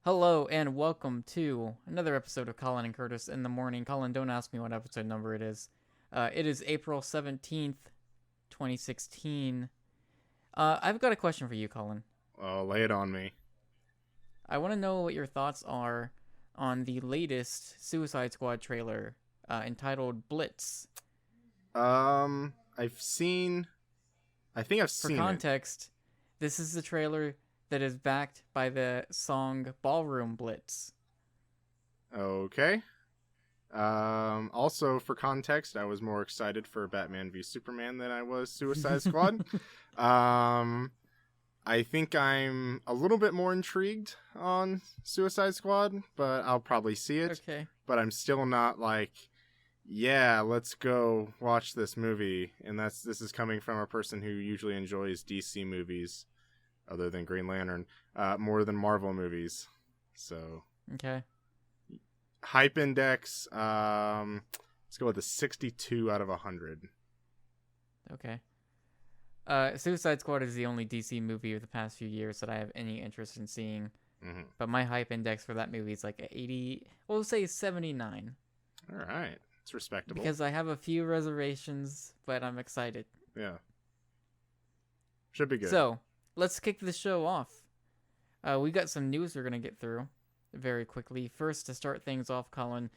Hello and welcome to another episode of Colin and Curtis in the Morning. Colin, don't ask me what episode number it is. It is April 17th, 2016. I've got a question for you, Colin. Oh, lay it on me. I want to know what your thoughts are on the latest Suicide Squad trailer entitled Blitz. I've seen. I think I've For seen context, this is the trailer that is backed by the song Ballroom Blitz. it. Okay. Also, for context, I was more excited for Batman v Superman than I was Suicide Squad. I think I'm a little bit more intrigued on Suicide Squad, but I'll probably see it. Okay. But I'm still not like, yeah, let's go watch this movie. And this is coming from a person who usually enjoys DC movies, other than Green Lantern, more than Marvel movies. So Okay. hype index, let's go with a 62 out of 100. Okay. Suicide Squad is the only DC movie of the past few years that I have any interest in seeing. Mm-hmm. But my hype index for that movie is like 80, we'll say 79. All right, it's respectable. Because I have a few reservations, but I'm excited. Yeah, should be good. So, let's kick the show off. We got some news we're going to get through very quickly. First, to start things off, Colin,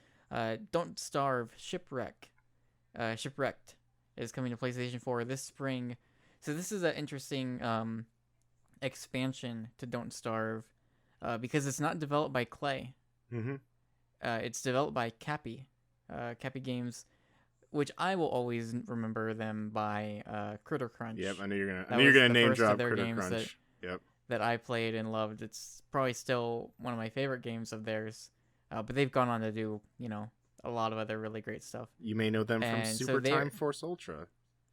Don't Starve Shipwrecked is coming to PlayStation 4 this spring. So this is an interesting expansion to Don't Starve because it's not developed by Clay. Mm-hmm. It's developed by Cappy Games, which I will always remember them by Critter Crunch. Yep, I knew you're That gonna. I knew you're was gonna the name first of drop their Critter games Crunch. Yep. that I played and loved. It's probably still one of my favorite games of theirs. But they've gone on to do, a lot of other really great stuff. You may know them from And so Super Time Force Ultra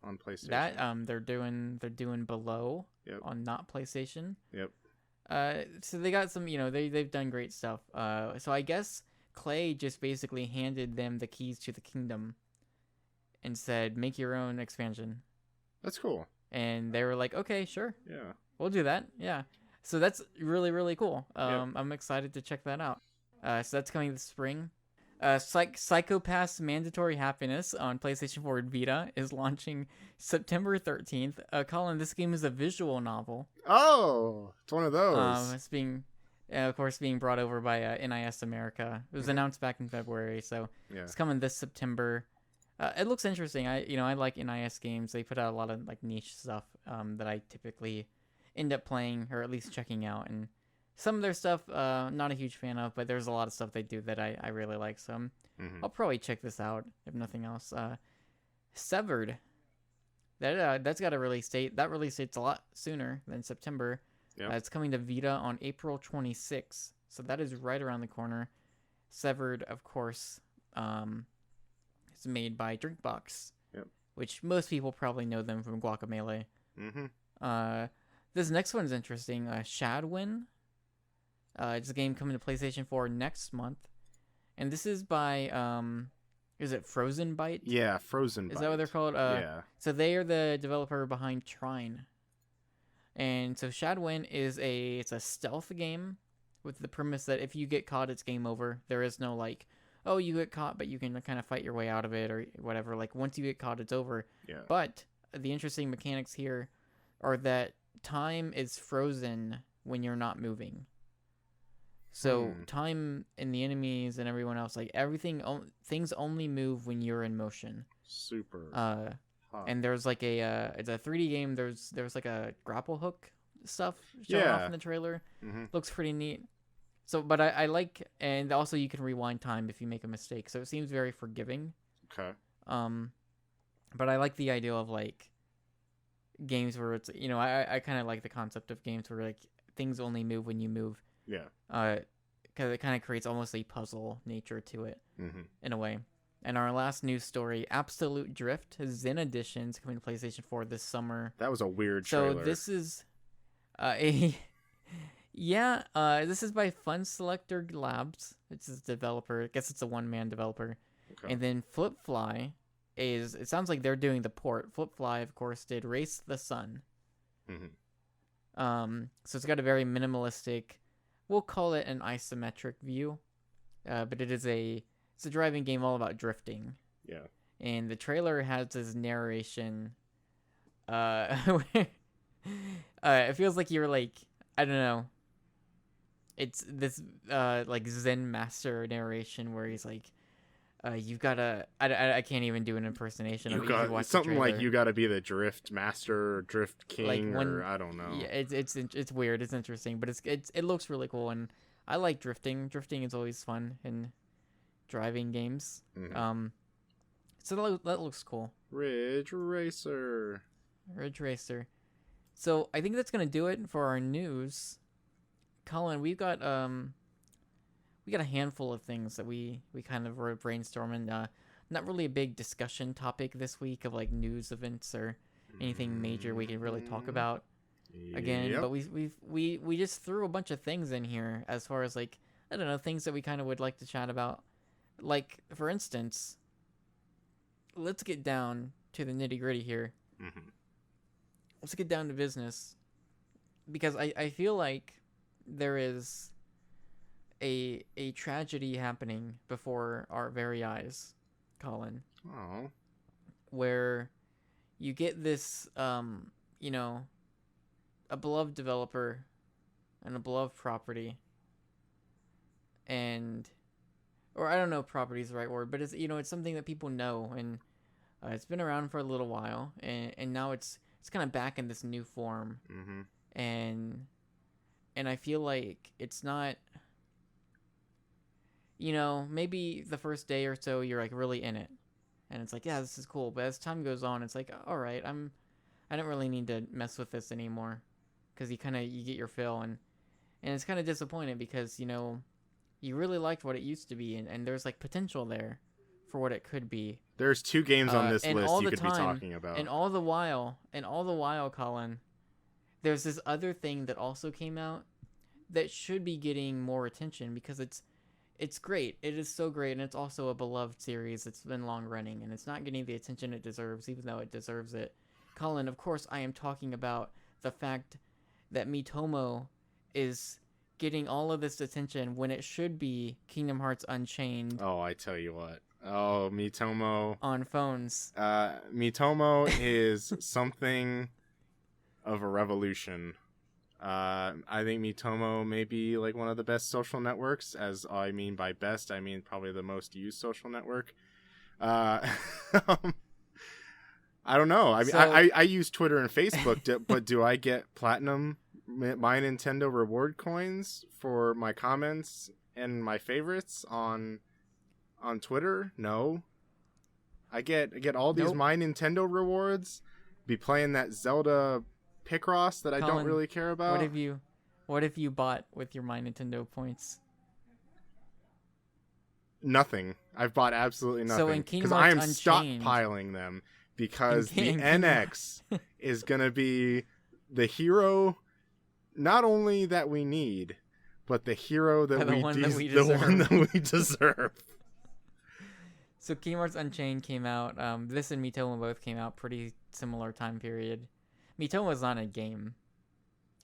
on PlayStation. That they're doing Below Yep. on not PlayStation. Yep. So they got some, they've done great stuff. So I guess Clay just basically handed them the keys to the kingdom and said, "Make your own expansion." That's cool. And they were like, "Okay, sure, Yeah. we'll do that." Yeah. So that's really, really cool. Yep. I'm excited to check that out. So that's coming this spring. Psychopath's Mandatory Happiness on PlayStation 4 and Vita is launching September 13th. Colin, this game is a visual novel. Oh, it's one of those. It's being, of course, being brought over by NIS America. It was announced back in February, so Yeah. it's coming this September. It looks interesting. I like NIS games. They put out a lot of like niche stuff that I typically end up playing or at least checking out. And some of their stuff, not a huge fan of, but there's a lot of stuff they do that I really like. So Mm-hmm. I'll probably check this out if nothing else. Severed. That's got a release date. That release date's a lot sooner than September. Yep. It's coming to Vita on April 26th. So that is right around the corner. Severed, of course, is made by Drinkbox. Yep. Which most people probably know them from Guacamelee. Mm-hmm. This next one's interesting. Shadwin. It's a game coming to PlayStation 4 next month. And this is by, is it Frozen Byte? Yeah, Frozen. Is that what they're called? Yeah. So they are the developer behind Trine. And so Shadwin it's a stealth game with the premise that if you get caught, it's game over. There is no like, oh, you get caught, but you can kind of fight your way out of it or whatever. Like once you get caught, it's over. Yeah. But the interesting mechanics here are that time is frozen when you're not moving. So time and the enemies and everyone else, like things only move when you're in motion. Super. Hot. And there's like it's a 3D game. There's like a grapple hook stuff showing off in the trailer. Mm-hmm. Looks pretty neat. So, but I like, and also you can rewind time if you make a mistake. So it seems very forgiving. Okay. But I like the idea of like games where it's I kind of like the concept of games where like things only move when you move. Yeah. Because it kind of creates almost a puzzle nature to it in a way. And our last news story, Absolute Drift Zen Edition's coming to PlayStation 4 this summer. That was a weird trailer. So this is this is by Fun Selector Labs. It's a developer. I guess it's a one-man developer. Okay. And then Flipfly it sounds like they're doing the port. Flipfly, of course, did Race the Sun. Mm-hmm. So it's got a very minimalistic we'll call it an isometric view, but it's a driving game all about drifting. Yeah. And the trailer has this narration. It feels like you're like, I don't know. It's this like Zen master narration where he's like, you've gotta. I can't even do an impersonation of it. You should watch something the like trailer. you got to be the drift master or drift king or I don't know. Yeah, it's weird. It's interesting, but it looks really cool, and I like drifting. Drifting is always fun in driving games. Mm-hmm. So that looks cool. Ridge Racer. Ridge Racer. So I think that's gonna do it for our news. Colin, we got a handful of things that we kind of were brainstorming. Not really a big discussion topic this week of like news events or anything major we can really talk about again. Yep. But we just threw a bunch of things in here as far as like, I don't know, things that we kind of would like to chat about. Like, for instance, let's get down to the nitty gritty here. Mm-hmm. Let's get down to business, because I feel like there is a tragedy happening before our very eyes, Colin. Oh. Where you get this you know, a beloved developer and a beloved property, and or I don't know if property is the right word, but it's, you know, it's something that people know, and it's been around for a little while, and now it's kind of back in this new form. Mm-hmm. And I feel like it's not, you know, maybe the first day or so you're like really in it, and it's like, yeah, this is cool, but as time goes on, it's like, all right, I don't really need to mess with this anymore, because you get your fill, and it's kind of disappointing, because, you know, you really liked what it used to be, and there's like potential there for what it could be. There's 2 games on this and list all you the could be time, talking about. And all the while, Colin, there's this other thing that also came out that should be getting more attention, because it's great. It is so great, and it's also a beloved series. It's been long running, and it's not getting the attention it deserves, even though it deserves it. Colin, of course, I am talking about the fact that Miitomo is getting all of this attention when it should be Kingdom Hearts Unchained. Oh, I tell you what. Oh, Miitomo. On phones. Miitomo is something of a revolution. I think Miitomo may be like one of the best social networks. As I mean by best, I mean probably the most used social network. I don't know. I mean, I use Twitter and Facebook, but do I get platinum My Nintendo reward coins for my comments and my favorites on Twitter? No. I get all these My Nintendo rewards, be playing that Zelda Picross that I Colin, don't really care about. What have you bought with your My Nintendo points? Nothing. I've bought absolutely nothing. So in Kingdom I am Hearts Unchained, stockpiling them because the Kingdom NX is going to be the hero not only that we need, but the hero that the one that we deserve. So Kingdom Hearts Unchained came out. This and Miitomo both came out pretty similar time period. Miitomo is not a game.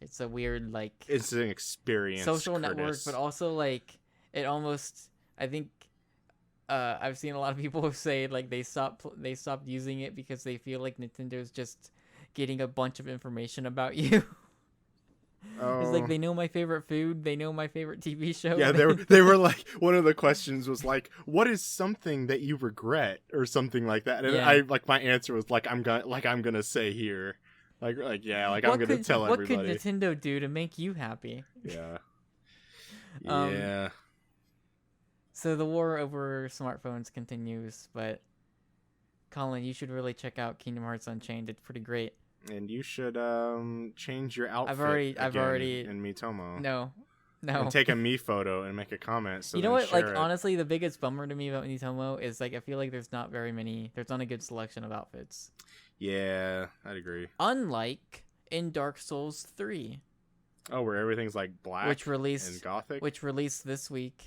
It's a weird, like... It's an experience, social Curtis. network, but also, like, it almost... I think... I've seen a lot of people say, like, they stopped using it because they feel like Nintendo's just getting a bunch of information about you. Oh. It's like, they know my favorite food, they know my favorort TV show. Yeah, they were like, one of the questions was like, what is something that you regret, or something like that, and yeah. I like, my answer was like, I'm gonna say here, I'm gonna tell everybody. What could Nintendo do to make you happy? Yeah. Yeah. So the war over smartphones continues, but Colin, you should really check out Kingdom Hearts Unchained. It's pretty great. And you should change your outfit. I've already in Miitomo. No. And take a me photo and make a comment. So you know what? Like, it. Honestly, the biggest bummer to me about Miitomo is, like, I feel like there's not a good selection of outfits. Yeah, I'd agree. Unlike in Dark Souls 3. Oh, where everything's like black and gothic? Which released this week.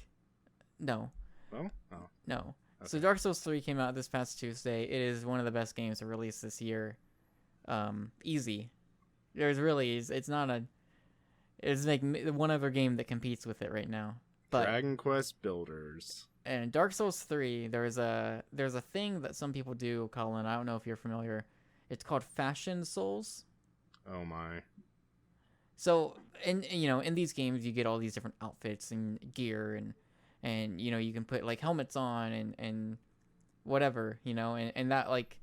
No. Oh? Oh. No. Okay. So Dark Souls 3 came out this past Tuesday. It is one of the best games to release this year. Easy. It's It's like one other game that competes with it right now. But Dragon Quest Builders. and Dark Souls 3, there's a thing that some people do, Colin. I don't know if you're familiar. It's called Fashion Souls. Oh my. So, in these games, you get all these different outfits and gear, and you can put like helmets on and whatever, and that like,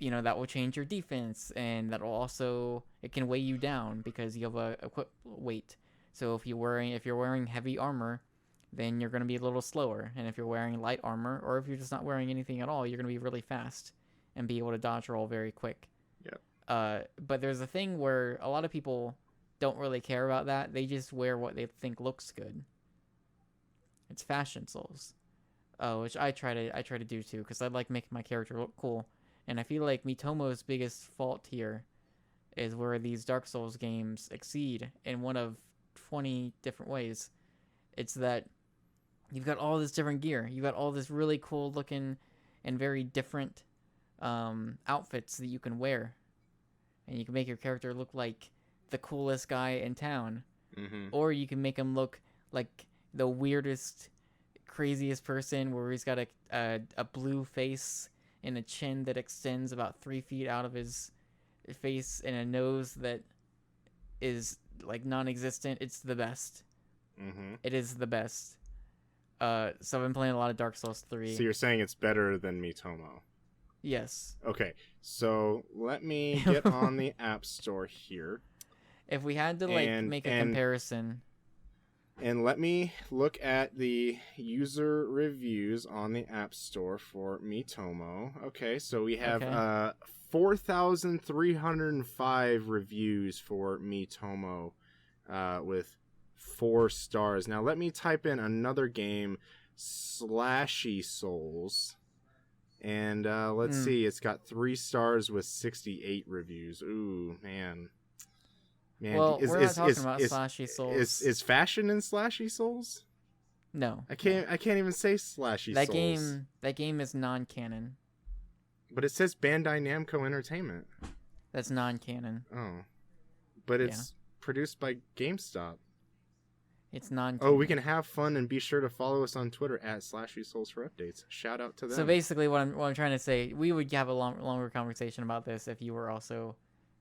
that will change your defense, and that will also it can weigh you down because you have a equip weight. So if you're wearing heavy armor, then you're going to be a little slower, and if you're wearing light armor, or if you're just not wearing anything at all, you're going to be really fast and be able to dodge roll very quick. Yep. But there's a thing where a lot of people don't really care about that. They just wear what they think looks good. It's Fashion Souls, which I try to do too, because I like making my character look cool. And I feel like Miitomo's biggest fault here is where these Dark Souls games exceed in one of 20 different ways. It's that you've got all this different gear. You've got all this really cool looking and very different outfits that you can wear. And you can make your character look like the coolest guy in town. Mm-hmm. Or you can make him look like the weirdest, craziest person where he's got a blue face and a chin that extends about 3 feet out of his face and a nose that is like non-existent. It's the best. Mm-hmm. It is the best. So I've been playing a lot of Dark Souls 3. So you're saying it's better than Miitomo? Yes. Okay, so let me get on the App Store here. If we had to make a comparison. And let me look at the user reviews on the App Store for Miitomo. Okay, so we have 4,305 reviews for Miitomo with 4 stars. Now let me type in another game, Slashy Souls. And let's see, it's got 3 stars with 68 reviews. Ooh, man. Well, we're not talking about Slashy Souls. Is fashion in Slashy Souls? No. I can't even say Slashy Souls. That game is non-canon. But it says Bandai Namco Entertainment. That's non-canon. Oh. But it's produced by GameStop. It's non-canon. Oh, we can have fun and be sure to follow us on Twitter at Slashy Souls for updates. Shout out to them. So basically what I'm trying to say, we would have a longer conversation about this if you were also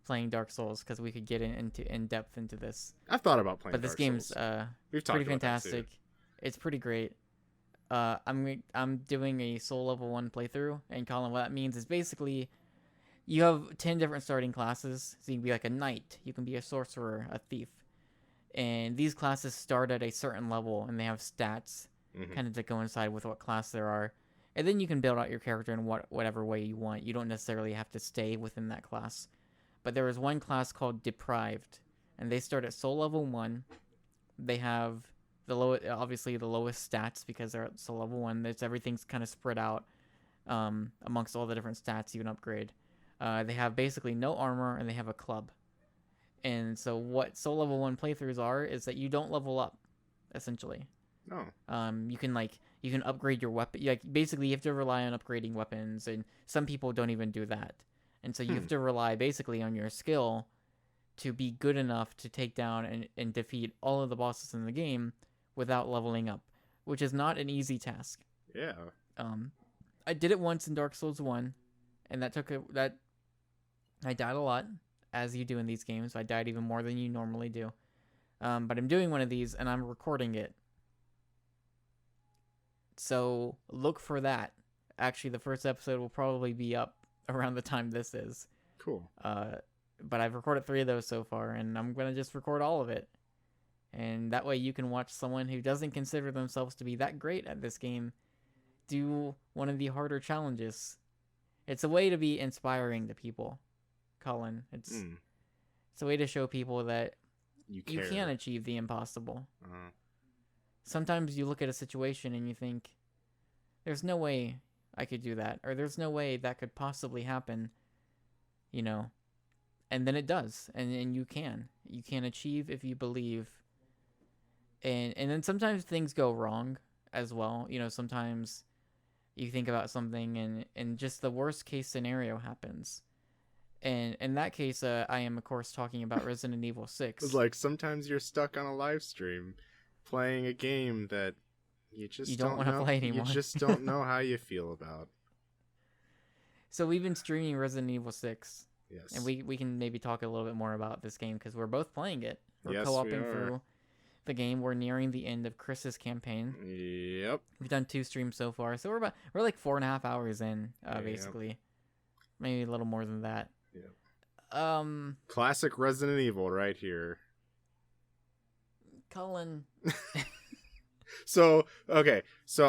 playing Dark Souls, because we could get in depth into this. I've thought about playing But this Dark game's Souls. We've talked pretty about that fantastic. too. It's pretty great. I'm doing a soul level 1 playthrough, and Colin, what that means is basically you have 10 different starting classes. So you can be like a knight, you can be a sorcerer, a thief. And these classes start at a certain level, and they have stats kind of to coincide with what class there are. And then you can build out your character in whatever way you want. You don't necessarily have to stay within that class. But there is one class called Deprived, and they start at soul level 1. They have obviously the lowest stats because they're at soul level 1. Everything's kind of spread out amongst all the different stats you can upgrade. They have basically no armor, and they have a club. And so what soul level 1 playthroughs are is that you don't level up, essentially. No. You can upgrade your weapon. Basically, you have to rely on upgrading weapons, and some people don't even do that. And so you have to rely basically on your skill to be good enough to take down and defeat all of the bosses in the game without leveling up, which is not an easy task. Yeah. I did it once in Dark Souls 1, and I died a lot, as you do in these games. I died even more than you normally do. But I'm doing one of these, and I'm recording it. So look for that. Actually, the first episode will probably be up around the time this is. Cool. But I've recorded 3 of those so far, and I'm going to just record all of it. And that way you can watch someone who doesn't consider themselves to be that great at this game do one of the harder challenges. It's a way to be inspiring to people, Colin. It's a way to show people that you can achieve the impossible. Sometimes you look at a situation and you think, there's no way I could do that, or there's no way that could possibly happen, and then it does, and you can achieve if you believe. And then sometimes things go wrong as well. Sometimes you think about something and just the worst case scenario happens, And in that case, I am of course talking about Resident Evil 6. It's like sometimes you're stuck on a live stream playing a game that you just You don't want to know. play anymore. You just don't know how you feel about. So we've been streaming Resident Evil 6. Yes. And we can maybe talk a little bit more about this game because we're both playing it. We're Yes, co-oping we are. through the game. We're nearing the end of Chris's campaign. Yep. We've done 2 streams so far, so we're like 4.5 hours in, basically. Maybe a little more than that. Yep. Classic Resident Evil right here. Collin. So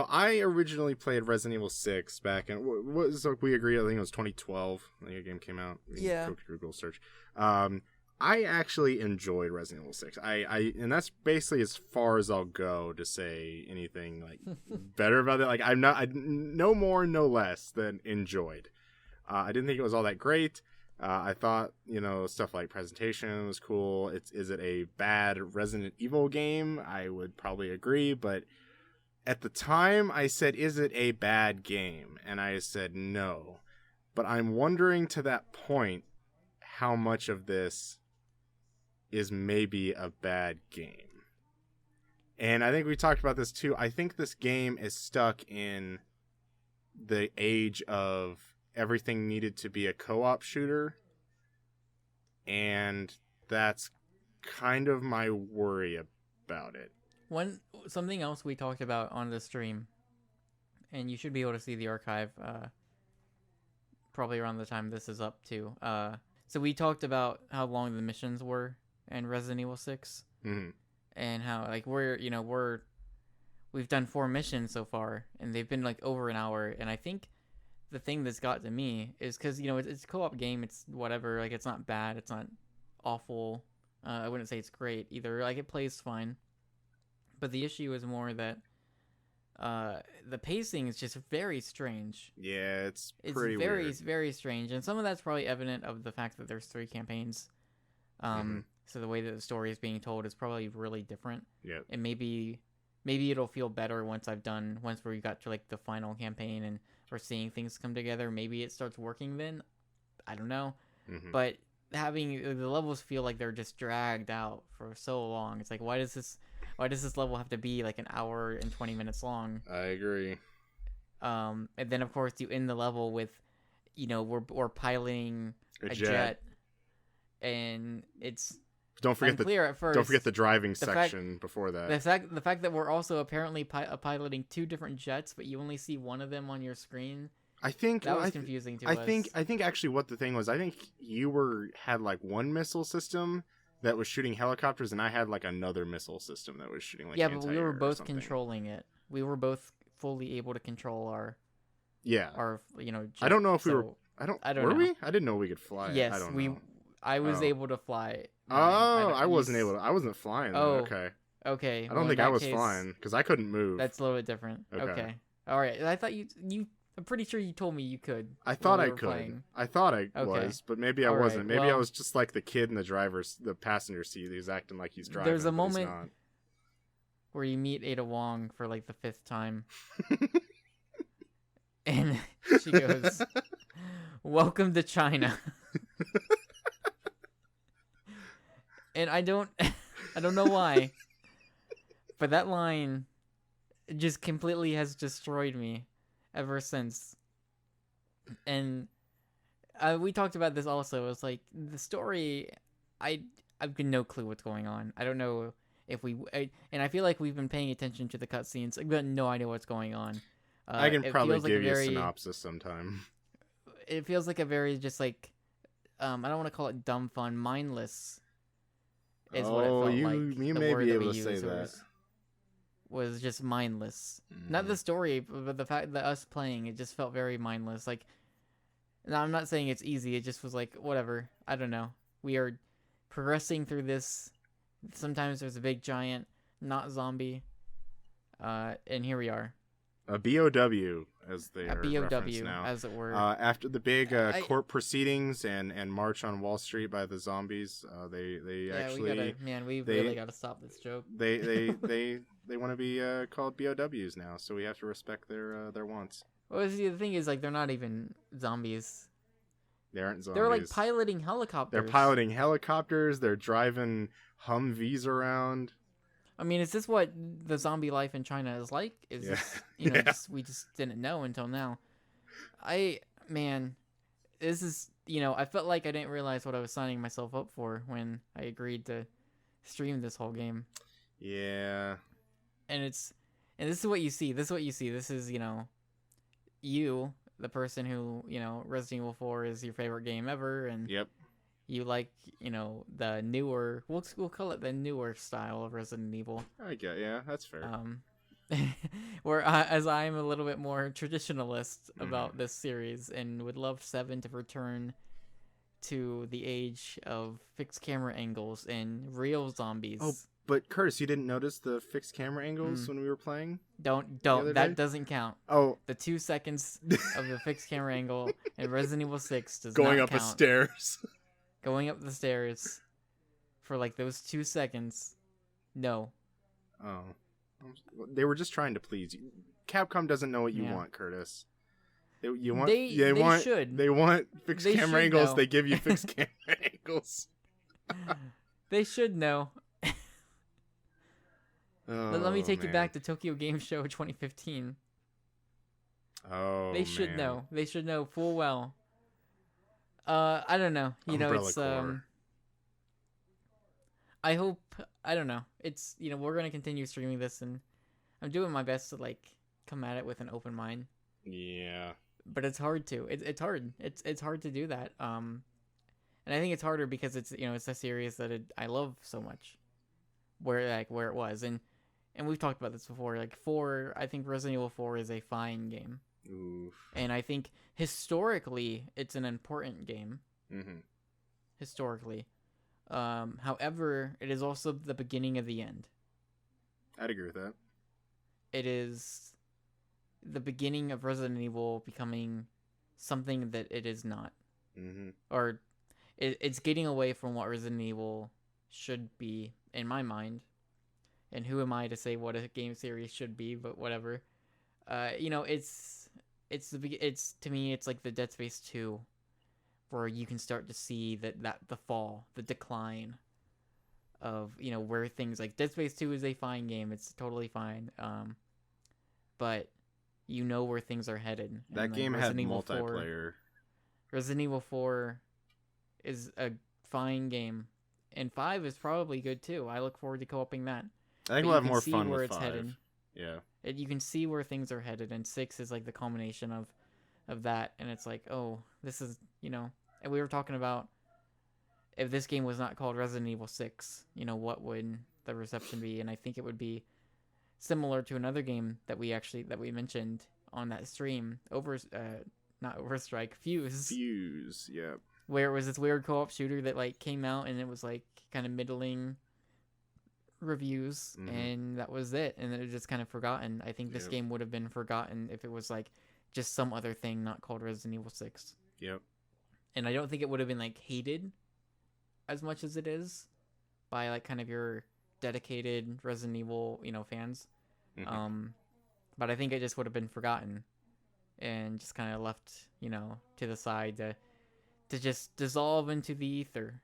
I originally played Resident Evil 6 back in what was we agree, I think it was 2012 when the game came out. Yeah. Google search. I actually enjoyed Resident Evil 6. I and that's basically as far as I'll go to say anything like better about it. Like I no more, no less than enjoyed. I didn't think it was all that great. I thought, stuff like presentation was cool. Is it a bad Resident Evil game? I would probably agree, but at the time I said, is it a bad game? And I said no. But I'm wondering to that point how much of this is maybe a bad game. And I think we talked about this too. I think this game is stuck in the age of everything needed to be a co-op shooter, and that's kind of my worry about it. Something else we talked about on the stream, and you should be able to see the archive probably around the time this is up too. So we talked about how long the missions were in Resident Evil 6, and how like we've done 4 missions so far, and they've been like over an hour, and I think the thing that's got to me is because it's a co-op game. It's whatever. Like it's not bad. It's not awful. I wouldn't say it's great either. Like it plays fine. But the issue is more that the pacing is just very strange. Yeah, it's pretty very weird. very strange, and some of that's probably evident of the fact that there's 3 campaigns. So the way that the story is being told is probably really different. Yeah. And maybe it'll feel better once we got to like the final campaign and we're seeing things come together. Maybe it starts working then. I don't know. But having the levels feel like they're just dragged out for so long. It's like, why does this level have to be like an hour and 20 minutes long? I agree. And then of course you end the level with, we're piloting a jet, and it's don't forget unclear at first. Don't forget the driving section before that. The fact that we're also apparently piloting 2 different jets, but you only see one of them on your screen. I think that was confusing to us. I think actually what the thing was, I think you had like one missile system that was shooting helicopters, and I had like another missile system that was shooting like but we were both controlling it. We were both fully able to control our jet. I don't know if we were. I don't know. Were we? I didn't know we could fly. Yes, I don't know. I was able to fly. I wasn't able to. I wasn't flying. Though. Okay. I don't think I was flying because I couldn't move. That's a little bit different. Okay. All right. I thought you. I'm pretty sure you told me you could. I thought I could. Playing. I thought I was, but maybe I wasn't. Maybe I was just like the kid in the passenger seat. He's acting like he's driving. There's a moment where you meet Ada Wong for like the 5th time, and she goes, "Welcome to China." And I don't know why, but that line just completely has destroyed me ever since. And we talked about this also. It's like the story, I've got no clue what's going on. I don't know if and I feel like we've been paying attention to the cutscenes. I've got no idea what's going on. I can probably give you a synopsis sometime. It feels like a very just like, I don't want to call it dumb fun, mindless. Is what it felt like. You may be able to say that. Was just mindless. Not the story, but the fact that us playing, it just felt very mindless. Like, now I'm not saying it's easy. It just was like, whatever. I don't know. We are progressing through this. Sometimes there's a big giant, not zombie. And here we are. A BOW, as they are BOW, now. as it were. After the big court proceedings and march on Wall Street by the zombies, they actually we really gotta stop this joke. They want to be called BOWs now, so we have to respect their wants. Well, see, the thing is, like, they're not even zombies. They aren't zombies. They're like piloting They're helicopters. piloting helicopters. They're driving Humvees around. I mean, is this what the zombie life in China is like? Is this, we just didn't know until now. Man, this is, I felt like I didn't realize what I was signing myself up for when I agreed to stream this whole game. Yeah. And this is what you see. This is, you, the person who, Resident Evil 4 is your favorite game ever, and Yep. you like, the newer, we'll call it the newer style of Resident Evil. Yeah, that's fair. Whereas I'm a little bit more traditionalist about this series and would love 7 to return to the age of fixed camera angles and real zombies. Oh, but Curtis, you didn't notice the fixed camera angles when we were playing? Don't. That That doesn't count. Oh. The 2 seconds of the fixed camera angle in Resident Evil 6 does going not up count. the stairs. Going up the stairs for like those 2 seconds. No. Oh. They were just trying to please you. Capcom doesn't know what you want, Curtis. They should. They want fixed camera angles. Know. They give you fixed camera angles. They should know. Let me take you man. back to Tokyo Game Show 2015. Oh, They should man. know. They should know full well. I don't know. It's Core. I hope, I don't know. It's, we're going to continue streaming this, and I'm doing my best to like come at it with an open mind. Yeah. But it's hard to. It's hard. It's hard to do that. And I think it's harder because it's, it's a series that I love so much. Where it was, and we've talked about this before. Like 4, I think Resident Evil 4 is a fine game. Oof. And I think historically it's an important game. Mm-hmm. Historically. However, it is also the beginning of the end. I'd agree with that. It is the beginning of Resident Evil becoming something that it is not. Mm-hmm. Or it's getting away from what Resident Evil should be, in my mind. And who am I to say what a game series should be, but whatever. It's to me, it's like the Dead Space 2, where you can start to see that the fall, the decline of, where things like Dead Space 2 is a fine game. It's totally fine. But where things are headed. That and, game like, had multiplayer. Resident Evil 4 is a fine game. And 5 is probably good too. I look forward to co-oping that. I think we'll have more fun with 5. Headed. Yeah. You can see where things are headed, and 6 is like the culmination of that. And it's like, oh, this is, and we were talking about if this game was not called Resident Evil 6, what would the reception be? And I think it would be similar to another game that we mentioned on that stream, not Overstrike, Fuse. Fuse, yeah. Where it was this weird co-op shooter that like came out and it was like kind of middling reviews, and that was it, and it was just kind of forgotten. I think this game would have been forgotten if it was like just some other thing not called Resident Evil 6. Yep. And I don't think it would have been like hated as much as it is by like kind of your dedicated Resident Evil, fans. But I think it just would have been forgotten and just kind of left, to the side to just dissolve into the ether.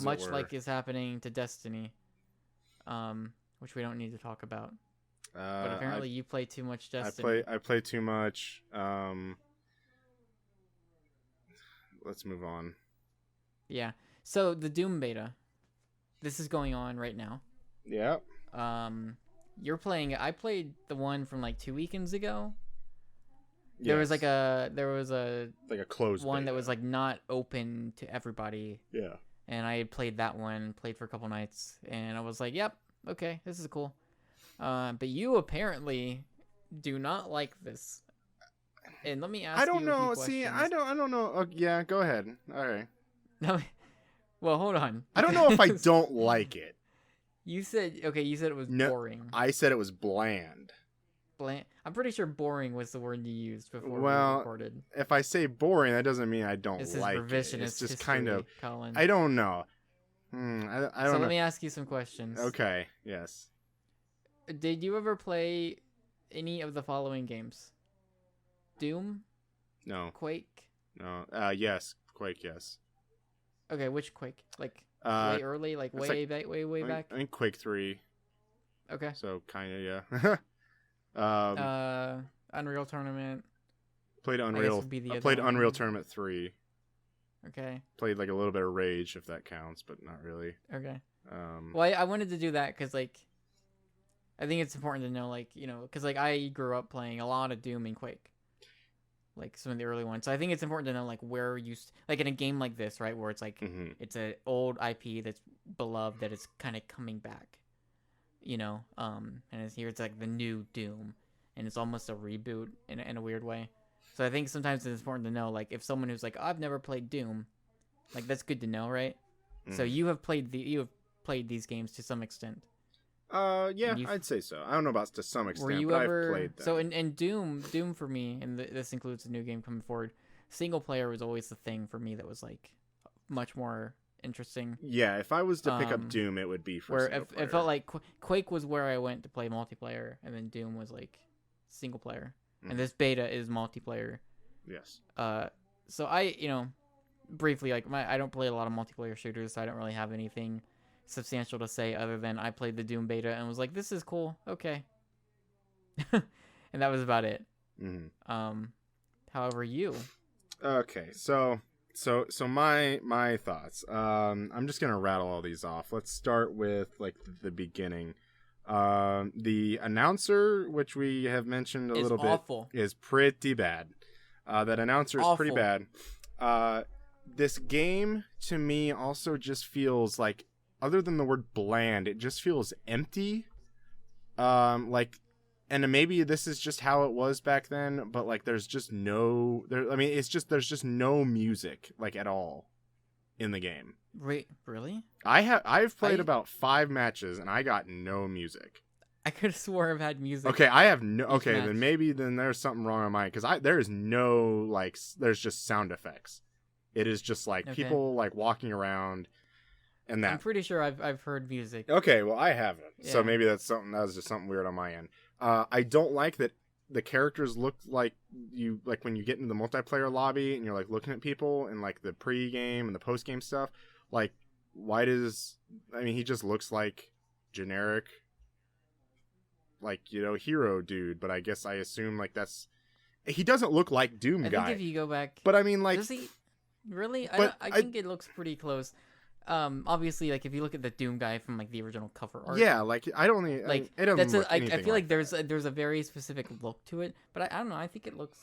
Much like is happening to Destiny, which we don't need to talk about. But apparently you play too much Destiny. I play too much. Let's move on. Yeah. So the Doom beta, this is going on right now. Yeah. You're playing it. I played the one from like 2 weekends ago. Yes. There was a like a closed one beta. that was like not open to everybody. Yeah. And I had played that one, played for a couple nights, and I was like, "Yep, okay, this is cool." But you apparently do not like this. And let me ask you. I don't know. A few See, questions. I don't know. Oh, yeah, go ahead. All right. No, well, hold on. I don't know if I don't like it. You said it was boring. I said it was bland. I'm pretty sure boring was the word you used before we recorded. If I say boring, that doesn't mean I don't This like is revisionist it. It's just history, kind of. Colin. I don't know. I don't know. So let me ask you some questions. Okay. Yes. Did you ever play any of the following games? Doom, No. Quake? No. Yes. Quake. Yes. Okay, which Quake? Like Uh, way early, like it's way back, way I back. think Quake 3. Okay. So kind of yeah. um, Uh, Unreal Tournament. played I guess Unreal. would be the I other played Unreal one. Tournament 3. Okay. Played like a little bit of Rage if that counts, but not really. Okay. Um, Well, I wanted to do that because like I think it's important to know like because like I grew up playing a lot of Doom and Quake, like some of the early ones. So I think it's important to know like where you like in a game like this, right, where it's like mhm. it's an old IP that's beloved that it's kind of coming back, and it's like the new Doom, and it's almost a reboot in a weird way. So I think sometimes it's important to know like if someone who's like, oh, I've never played Doom, like that's good to know, right? So Mhm. you have played these games to some extent. Yeah, And you I'd say so. I don't know about to some were extent, you but I've ever played them. so in Doom for me, and this includes a new game coming forward. Single player was always the thing for me that was like much more interesting. Yeah, if I was to pick up Um, Doom, it would be for where single player. it felt like Quake was where I went to play multiplayer, and then Doom was like single player, and this beta is multiplayer. Yes. So I briefly like I don't play a lot of multiplayer shooters, so I don't really have anything substantial to say other than I played the Doom beta and was like, this is cool, okay. And that was about it. Mm-hmm. However, you. Okay, so my thoughts. I'm just gonna rattle all these off. Let's start with like the beginning. The announcer, which we have mentioned a Is little awful. bit, is pretty bad. That announcer is pretty bad. This game to me also just feels like, other than the word bland, it just feels empty. Like, and maybe this is just how it was back then, but like there's just no there. I mean, there's just no music like at all in the game. Wait, really? I've played about 5 matches and I got no music. I could have swore I've had music. Okay, I have no. Okay, match. then maybe there's something wrong on mine, because there is no like there's just sound effects. It is just like people like walking around, and that. I'm pretty sure I've heard music. Okay, well I haven't, so Yeah. maybe that was just something weird on my end. I don't like that the characters look like when you get into the multiplayer lobby and you're like looking at people and like the pre-game and the post-game stuff. Like, he just looks like generic, like, hero dude, but I guess I assume like he doesn't look like Doom guy. I think if you go back, but I mean, like, does he really? But I think it looks pretty close. Obviously, like if you look at the Doom guy from like the original cover art, yeah, like I don't like it doesn't that's look I anything feel like like there's a very specific look to it, but I don't know. I think it looks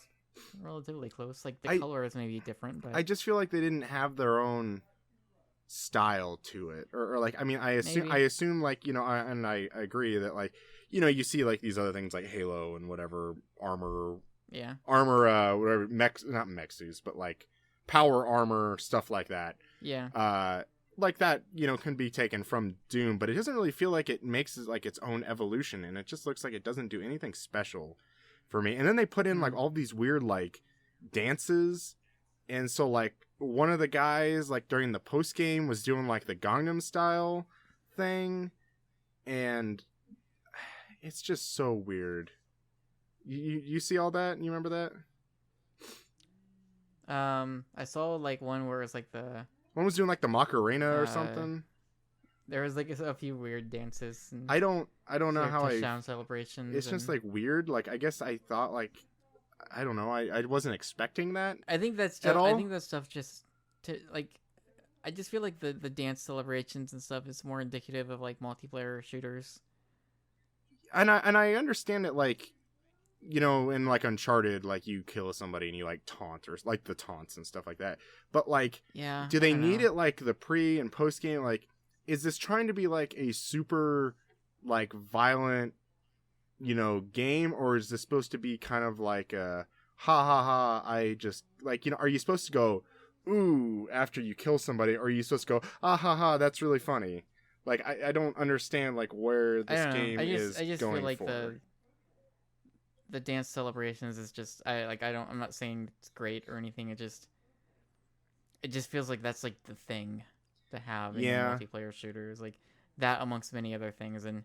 relatively close. Like the color is maybe different, but I just feel like they didn't have their own style to it, or like, I mean, I assume like, I agree that like, you see like these other things like Halo and whatever armor, whatever not mech suits, but like power armor stuff like that. Yeah. Like that, can be taken from Doom, but it doesn't really feel like it makes it like its own evolution, and it just looks like it doesn't do anything special for me. And then they put in like all these weird like dances, and so like one of the guys like during the post game was doing like the Gangnam Style thing, and it's just so weird. You see all that? You remember that? I saw like one where it's like one was doing like the Macarena or something. There was like a few weird dances. And I don't know how touchdown celebrations. It's just like weird. Like, I guess I thought like, I don't know. I wasn't expecting that. I think that's just, I think that stuff just to like. I just feel like the dance celebrations and stuff is more indicative of like multiplayer shooters. And I understand it, like, in like Uncharted, like you kill somebody and you like taunt, or like the taunts and stuff like that. But like, yeah, do they need it like the pre and post game? Like, is this trying to be like a super like violent, game, or is this supposed to be kind of like a ha ha ha? I just like, are you supposed to go ooh after you kill somebody, or are you supposed to go ah ha ha? That's really funny. Like, I don't understand like where this game is going. I just feel like the dance celebrations is just I'm not saying it's great or anything. It just feels like that's like the thing to have in multiplayer shooters, like that amongst many other things. And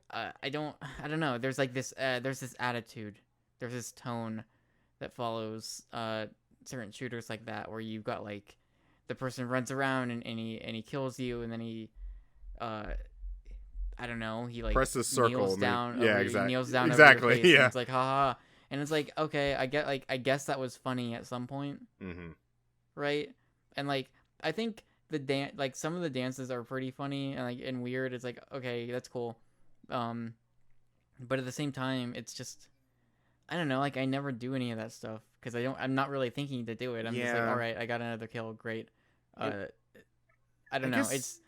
I don't know. There's like this there's this attitude, there's this tone that follows certain shooters like that, where you've got like the person runs around and he kills you, and then he I don't know, he like Press the circle. Yeah, he kneels down over your exactly. face, and Yeah. it's like haha, and it's like okay, I guess that was funny at some point, Mm-hmm. right? And like I think like some of the dances are pretty funny and like and weird. It's like okay, that's cool, but at the same time, it's just I don't know, like I never do any of that stuff because I'm not really thinking to do it. I'm just like Yeah. all right, I got another kill, great. I don't I know, guess,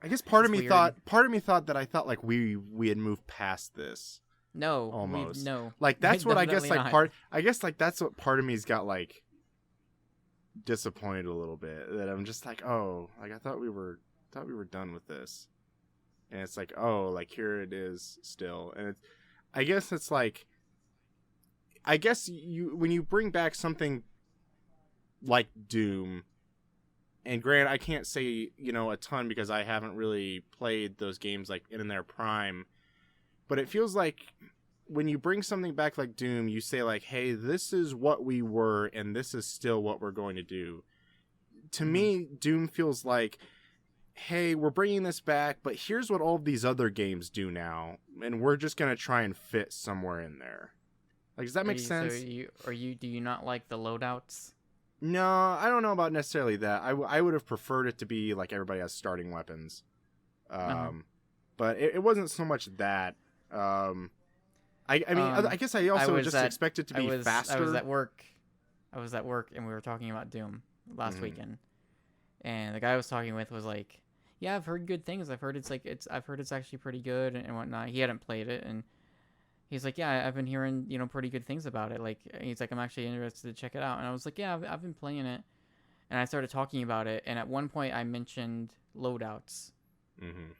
I guess part of me weird. thought that I thought like we had moved past this. No, Almost. no. Like that's what I guess Definitely like not. I guess like that's what part of me's got like disappointed a little bit, that I'm just like, oh, like I thought we were done with this. And it's like, oh, like here it is still. And it's, I guess it's like, I guess when you bring back something like Doom, and granted, I can't say, a ton because I haven't really played those games like in their prime, but it feels like when you bring something back like Doom, you say like, hey, this is what we were and this is still what we're going to do. To me, Doom feels like, hey, we're bringing this back, but here's what all of these other games do now, and we're just going to try and fit somewhere in there. Like, does that make sense? So do you not like the loadouts? No, I don't know about necessarily that. I would have preferred it to be like everybody has starting weapons. But it wasn't so much that. I mean, I guess I also just expect it to be faster. I was at work and we were talking about Doom last weekend. And the guy I was talking with was like, yeah, I've heard good things. I've heard it's actually pretty good and whatnot. He hadn't played it, and he's like, yeah, I've been hearing, pretty good things about it. Like, he's like, I'm actually interested to check it out. And I was like, yeah, I've been playing it. And I started talking about it. And at one point I mentioned loadouts. Mm-hmm.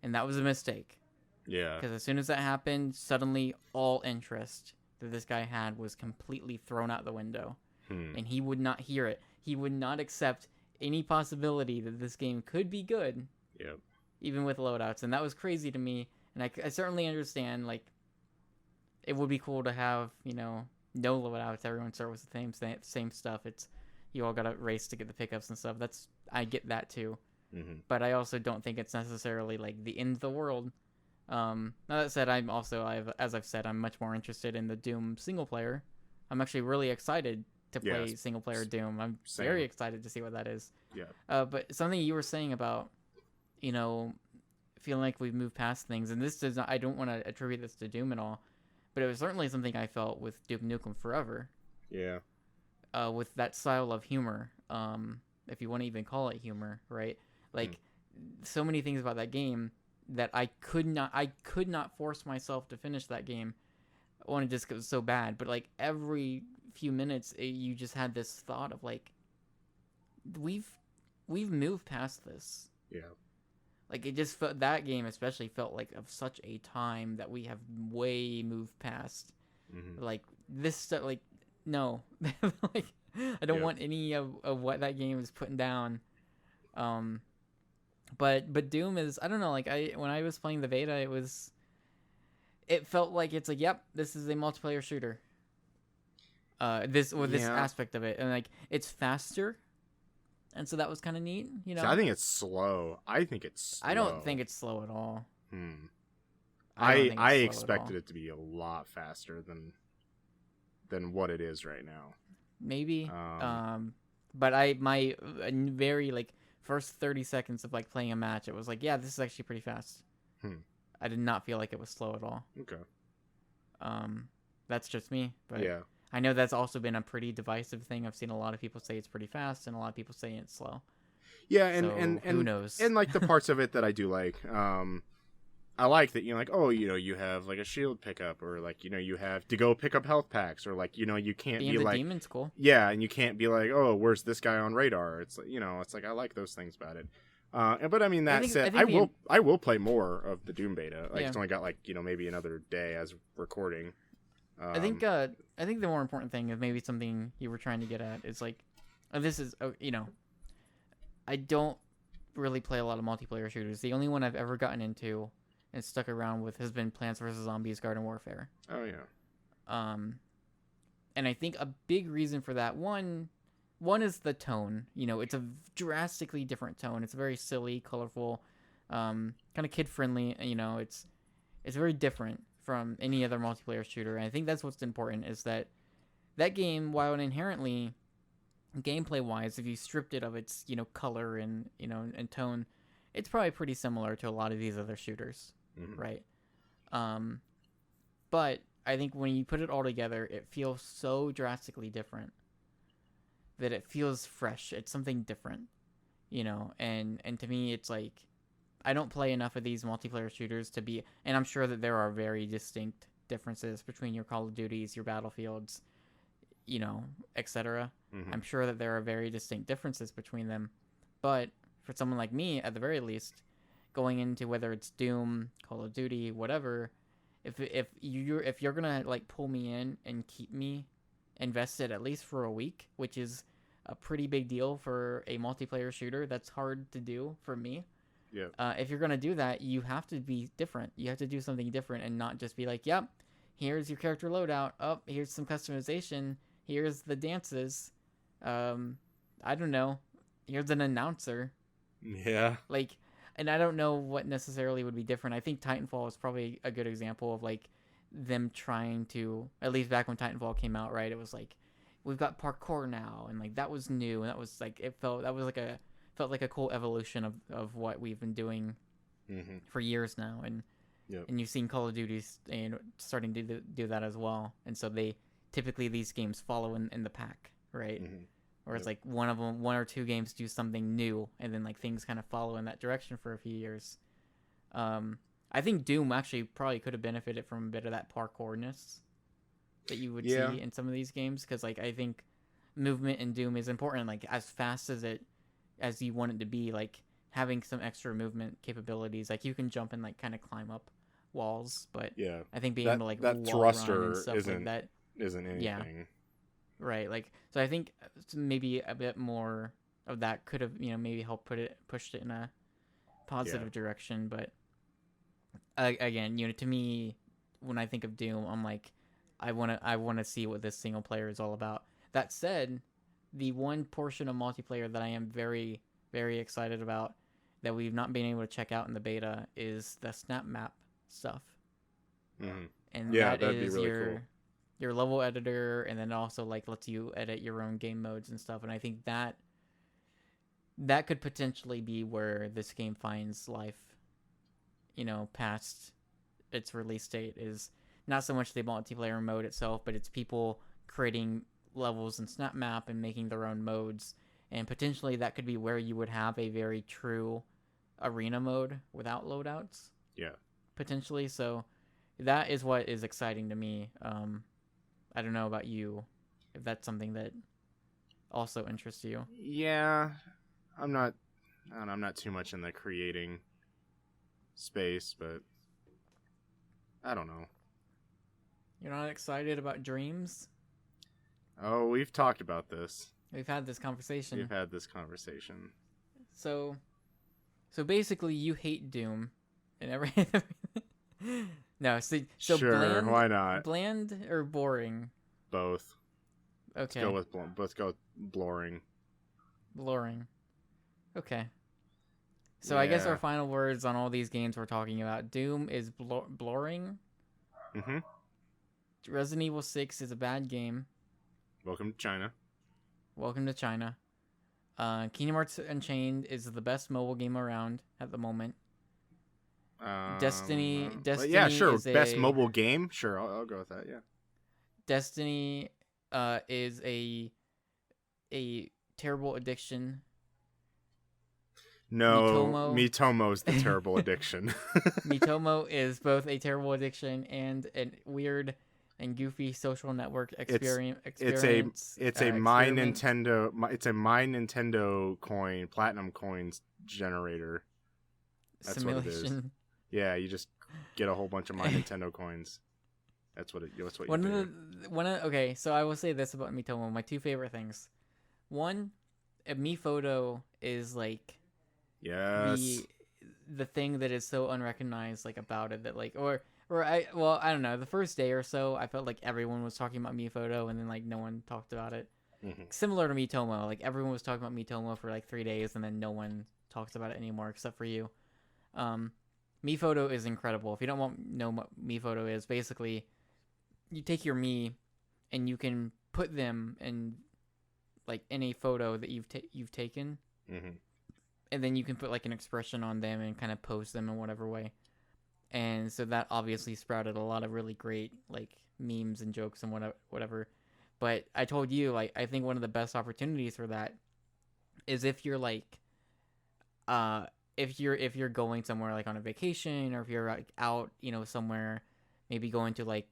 And that was a mistake. Yeah. Because as soon as that happened, suddenly all interest that this guy had was completely thrown out the window. And he would not hear it. He would not accept any possibility that this game could be good. Yep. Even with loadouts. And that was crazy to me. And I certainly understand, like, it would be cool to have, no loadouts. Everyone start with the same stuff. It's you all gotta race to get the pickups and stuff. I get that too. Mm-hmm. But I also don't think it's necessarily like the end of the world. Now that said, as I've said, I'm much more interested in the Doom single player. I'm actually really excited to play single player Doom. I'm very excited to see what that is. Yeah. But something you were saying about, feeling like we've moved past things, and this does not. I don't want to attribute this to Doom at all. But it was certainly something I felt with Duke Nukem Forever. Yeah. With that style of humor, if you want to even call it humor, right? Like, so many things about that game that I could not force myself to finish that game. I wanted just 'cause it was so bad. But like every few minutes, you just had this thought of like, we've moved past this. Yeah. Like, it just felt, that game especially felt like of such a time that we have way moved past. Mm-hmm. Like, this stuff, like, no. Like, I don't want any of what that game is putting down. But Doom is, I don't know, like, when I was playing the beta, it felt like it's like, yep, this is a multiplayer shooter. This aspect of it. And, like, it's faster. And so that was kind of neat, So I think it's slow. I don't think it's slow at all. I expected it to be a lot faster than what it is right now. Maybe. But my very like first 30 seconds of like playing a match, it was like, yeah, this is actually pretty fast. I did not feel like it was slow at all. Okay. That's just me. But yeah. I know that's also been a pretty divisive thing. I've seen a lot of people say it's pretty fast and a lot of people say it's slow. Yeah, and who knows? And like the parts of it that I do like, I like that, like, oh, you have like a shield pickup, or like, you have to go pick up health packs, or like, you can't be like, demon's cool. Yeah, and you can't be like, oh, where's this guy on radar? It's like, it's like, I like those things about it. But I mean, that said, I will play more of the Doom beta. Like, it's only got like, maybe another day as recording. I think the more important thing is maybe something you were trying to get at is like, this is, I don't really play a lot of multiplayer shooters. The only one I've ever gotten into and stuck around with has been Plants vs. Zombies Garden Warfare. Oh, yeah. And I think a big reason for that, one is the tone. It's a drastically different tone. It's very silly, colorful, kind of kid friendly. It's very different from any other multiplayer shooter. And I think that's what's important, is that game, while inherently gameplay wise, if you stripped it of its color and and tone, it's probably pretty similar to a lot of these other shooters, right? But I think when you put it all together, it feels so drastically different that it feels fresh. It's something different, and to me, it's like, I don't play enough of these multiplayer shooters to be, and I'm sure that there are very distinct differences between your Call of Duties, your Battlefields, etc. I'm sure that there are very distinct differences between them, but for someone like me, at the very least, going into whether it's Doom, Call of Duty, whatever, if you're gonna like pull me in and keep me invested at least for a week, which is a pretty big deal for a multiplayer shooter, that's hard to do for me. Yeah. If you're gonna do that, you have to be different. You have to do something different and not just be like, yep, here's your character loadout. Oh, here's some customization. Here's the dances. I don't know. Here's an announcer. Yeah. Like, and I don't know what necessarily would be different. I think Titanfall is probably a good example of like them trying to, at least back when Titanfall came out, right? It was like, we've got parkour now, and like that was new, and that was like, felt like a cool evolution of what we've been doing for years now, and and you've seen Call of Duty starting to do that as well, and so typically these games follow in the pack, right? Or it's like one or two games do something new, and then like things kind of follow in that direction for a few years. I think Doom actually probably could have benefited from a bit of that parkourness that you would see in some of these games, because like I think movement in Doom is important, like as fast as you want it to be, like having some extra movement capabilities, like you can jump and like kind of climb up walls, but I think being able to like that wall thruster run and stuff like that isn't anything. Yeah. Right, like, so I think maybe a bit more of that could have, maybe helped pushed it in a positive direction. But again, to me, when I think of Doom, I'm like, I want to see what this single player is all about. That said, the one portion of multiplayer that I am very, very excited about that we've not been able to check out in the beta is the snap map stuff. And that that'd is be really cool. Your level editor, and then also like lets you edit your own game modes and stuff. And I think that could potentially be where this game finds life, past its release date, is not so much the multiplayer mode itself, but it's people creating levels in Snap Map and making their own modes. And potentially that could be where you would have a very true arena mode without loadouts. Yeah. Potentially. So that is what is exciting to me. I don't know about you, if that's something that also interests you. Yeah, I'm not too much in the creating space, but I don't know. You're not excited about Dreams? Oh, we've talked about this. We've had this conversation. So basically, you hate Doom and everything. No, so sure, bland, why not? Bland or boring? Both. Okay. Let's go with boring. Boring. Okay. So I guess our final words on all these games we're talking about: Doom is boring. Resident Evil 6 is a bad game. Welcome to China. Kingdom Hearts Unchained is the best mobile game around at the moment. Destiny. Yeah, sure. Best mobile game. Sure, I'll go with that. Yeah. Destiny is a terrible addiction. No, Miitomo's the terrible addiction. Miitomo is both a terrible addiction and a weird and goofy social network experience. It's a My Nintendo coin, platinum coins generator. That's simulation. What it is. Yeah, you just get a whole bunch of My Nintendo coins. That's what you do. Okay, so I will say this about Miitomo. My two favorite things. One, a Miifoto is like the thing that is so unrecognized like about it that like I don't know, the first day or so I felt like everyone was talking about Miitomo and then like no one talked about it. Mm-hmm. Similar to Miitomo, like everyone was talking about Miitomo for like 3 days and then no one talks about it anymore except for you. Miitomo is incredible. If you don't know what Miitomo is, basically you take your Mi and you can put them in like any photo that you've taken, Mm-hmm. and then you can put like an expression on them and kind of pose them in whatever way. And so that obviously sprouted a lot of really great like memes and jokes and whatever. But I told you, like, I think one of the best opportunities for that is if you're like if you're going somewhere like on a vacation, or if you're like out, somewhere, maybe going to like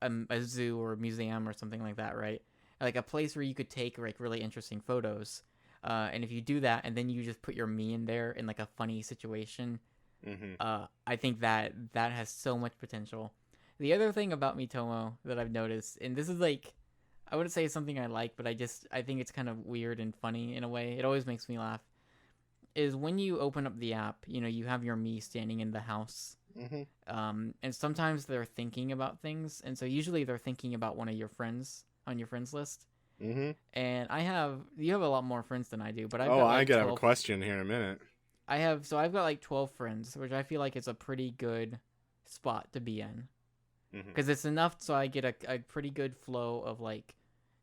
a zoo or a museum or something like that, right? Like a place where you could take like really interesting photos. And if you do that and then you just put your me in there in like a funny situation, Mm-hmm. I think that has so much potential. The other thing about Miitomo that I've noticed, and this is like, I wouldn't say it's something I like, but I think it's kind of weird and funny in a way. It always makes me laugh. Is when you open up the app, you have your me standing in the house. Mm-hmm. And sometimes they're thinking about things, and so usually they're thinking about one of your friends on your friends list. Mm-hmm. And you have a lot more friends than I do, but I've Oh, got I like gotta have a 12. question here in a minute. I've got like 12 friends, which I feel like is a pretty good spot to be in. Mm-hmm. Because it's enough so I get a pretty good flow of like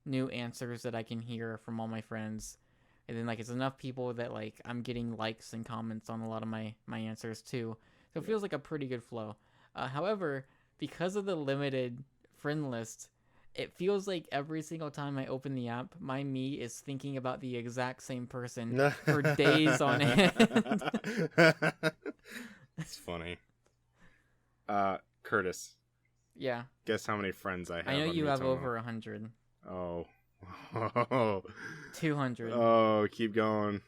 new answers that I can hear from all my friends. And then like it's enough people that like I'm getting likes and comments on a lot of my answers too. So it feels like a pretty good flow. However, because of the limited friend list, it feels like every single time I open the app, my me is thinking about the exact same person for days on end. It's funny. Curtis, Yeah, guess how many friends I have I know on you have Miitomo? over 100, Oh. Oh. 200, Oh, keep going.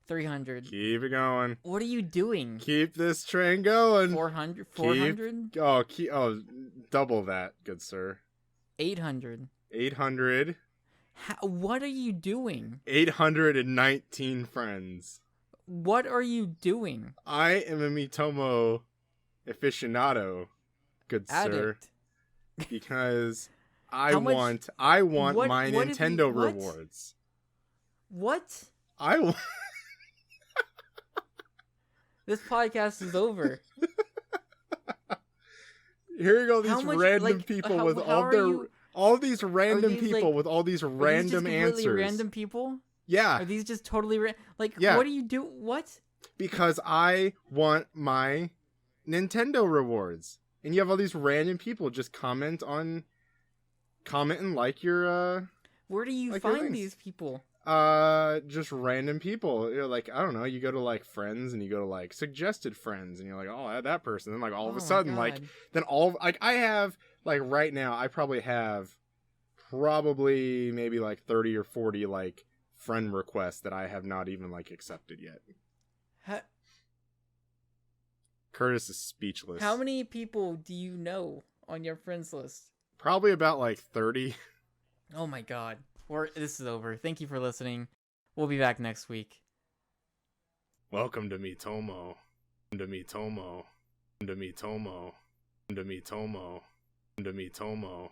300. Keep it going. What are you doing? Keep this train going. 400, Double that, good sir. 800. 800. What are you doing? 819 friends. What are you doing? I am a Miitomo aficionado, good sir, Addict. because I How much- want what- my what have Nintendo you- what? rewards. What? I want. This podcast is over. Here go How these much- random like, people how- with how all are their you- all these random these, people like- with all these Are these just random completely answers. random people? Yeah, Are these just totally like? Yeah. What do you do? What? because I want my Nintendo rewards, and you have all these random people just comment and like your Where do you Like your find things. these people? just random people. You're like, I don't know, you go to like friends and you go to like suggested friends and you're like, oh, I had that person. Then like all of Oh a my sudden, like God. then all like I have like right now I probably have maybe like 30 or 40 like friend requests that I have not even like accepted yet. Curtis is speechless. How many people do you know on your friends list? Probably about like 30. Oh my God. This is over. Thank you for listening. We'll be back next week. Welcome to Miitomo. To Miitomo. To Miitomo. To Miitomo. To Miitomo.